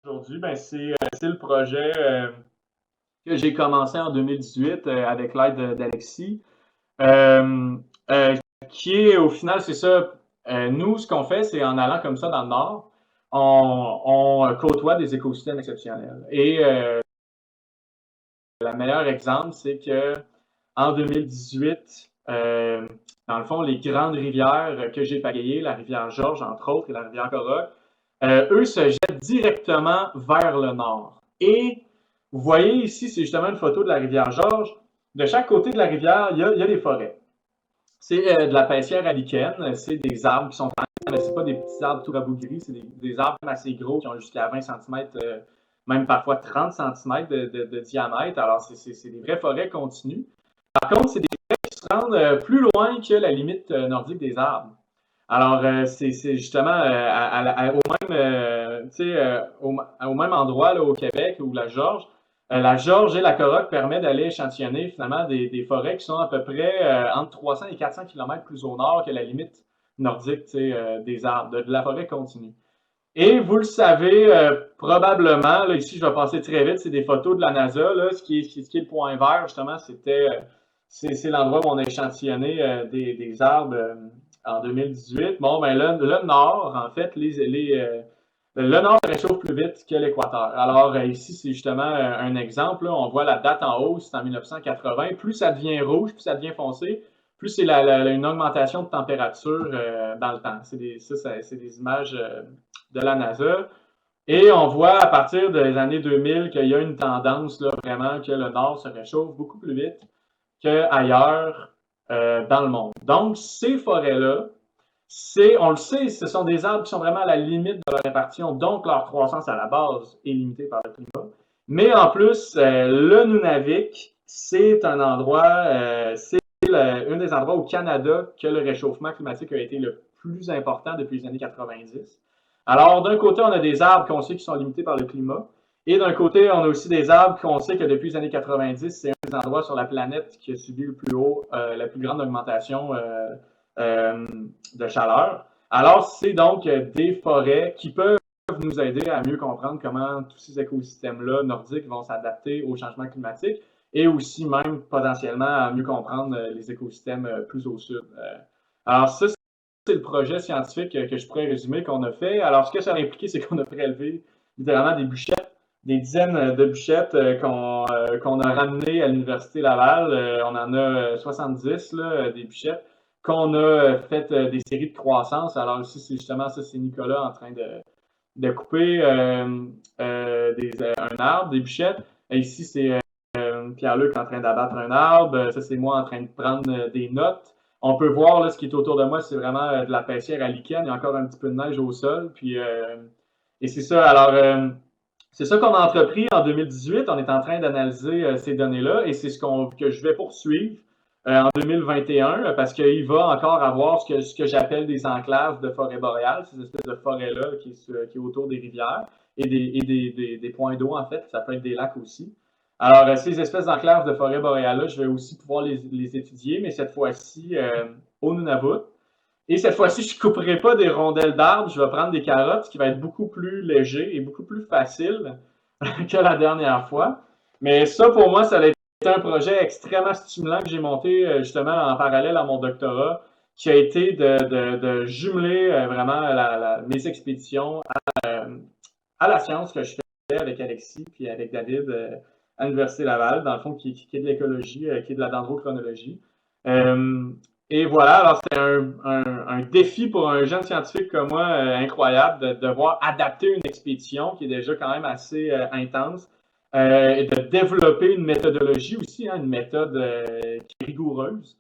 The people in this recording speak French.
Aujourd'hui, c'est le projet que j'ai commencé en 2018 avec l'aide d'Alexis, euh, euh, qui est au final, c'est ça. Nous, ce qu'on fait, c'est en allant comme ça dans le Nord, on côtoie des écosystèmes exceptionnels. Et le meilleur exemple, c'est que en 2018, dans le fond, les grandes rivières que j'ai pagayées, la rivière Georges, entre autres, et la rivière Coroc, eux se jettent directement vers le nord. Et vous voyez ici, c'est justement une photo de la rivière Georges. De chaque côté de la rivière, il y a des forêts. C'est de la paissière à lichen, c'est des arbres qui sont mais c'est pas des petits arbres tout rabougris, c'est des arbres assez gros qui ont jusqu'à 20 cm, même parfois 30 cm de diamètre. Alors, c'est des vraies forêts continues. Par contre, c'est des forêts qui se rendent plus loin que la limite nordique des arbres. Alors, c'est justement au même endroit là, au Québec où la George et la Coroque permet d'aller échantillonner finalement des forêts qui sont à peu près entre 300 et 400 km plus au nord que la limite nordique des arbres, de la forêt continue. Et vous le savez probablement, là, ici je vais passer très vite, c'est des photos de la NASA. Là, ce qui est le point vert, justement, c'est l'endroit où on a échantillonné des arbres en 2018. Bon, ben là, le nord, en fait, le nord se réchauffe plus vite que l'équateur. Alors ici, c'est justement un exemple. Là, on voit la date en haut, c'est en 1980. Plus ça devient rouge, plus ça devient foncé, plus c'est une augmentation de température dans le temps. C'est des images de la NASA. Et on voit à partir des années 2000 qu'il y a une tendance là, vraiment que le nord se réchauffe beaucoup plus vite qu'ailleurs dans le monde. Donc, ces forêts-là, on le sait, ce sont des arbres qui sont vraiment à la limite de leur répartition, donc leur croissance à la base est limitée par le climat. Mais en plus, le Nunavik, c'est un endroit, c'est un des endroits au Canada que le réchauffement climatique a été le plus important depuis les années 90. Alors, d'un côté, on a des arbres qu'on sait qui sont limités par le climat, et d'un côté, on a aussi des arbres qu'on sait que depuis les années 90, c'est un des endroits sur la planète qui a subi le plus haut, la plus grande augmentation de chaleur. Alors, c'est donc des forêts qui peuvent nous aider à mieux comprendre comment tous ces écosystèmes-là nordiques vont s'adapter au changement climatique et aussi même potentiellement à mieux comprendre les écosystèmes plus au sud. Alors ça, c'est le projet scientifique que je pourrais résumer qu'on a fait. Alors ce que ça a impliqué, c'est qu'on a prélevé littéralement des bûchettes, des dizaines de bûchettes qu'on a ramenées à l'Université Laval. On en a 70, là, des bûchettes qu'on a fait des séries de croissance. Alors ici, c'est justement ça, c'est Nicolas en train de couper un arbre, des bûchettes. Et ici, c'est Pierre-Luc en train d'abattre un arbre. Ça, c'est moi en train de prendre des notes. On peut voir là, ce qui est autour de moi, c'est vraiment de la paissière à lichen. Il y a encore un petit peu de neige au sol. Et c'est ça. Alors, c'est ça qu'on a entrepris en 2018. On est en train d'analyser ces données-là et c'est que je vais poursuivre en 2021 parce qu'il va encore avoir ce que j'appelle des enclaves de forêt boréale, ces espèces de forêts-là qui est autour des rivières et des points d'eau, en fait. Ça peut être des lacs aussi. Alors, ces espèces d'enclaves de forêt boréale-là, je vais aussi pouvoir les étudier, mais cette fois-ci au Nunavut. Et cette fois-ci, je ne couperai pas des rondelles d'arbres, je vais prendre des carottes, ce qui va être beaucoup plus léger et beaucoup plus facile que la dernière fois. Mais ça, pour moi, ça a été un projet extrêmement stimulant que j'ai monté justement en parallèle à mon doctorat, qui a été de jumeler vraiment mes expéditions à la science que je fais avec Alexis puis avec David à l'Université Laval, dans le fond, qui est de l'écologie, qui est de la dendrochronologie. Et voilà, alors c'était un défi pour un jeune scientifique comme moi incroyable de devoir adapter une expédition qui est déjà quand même assez intense et de développer une méthodologie aussi, hein, une méthode qui est rigoureuse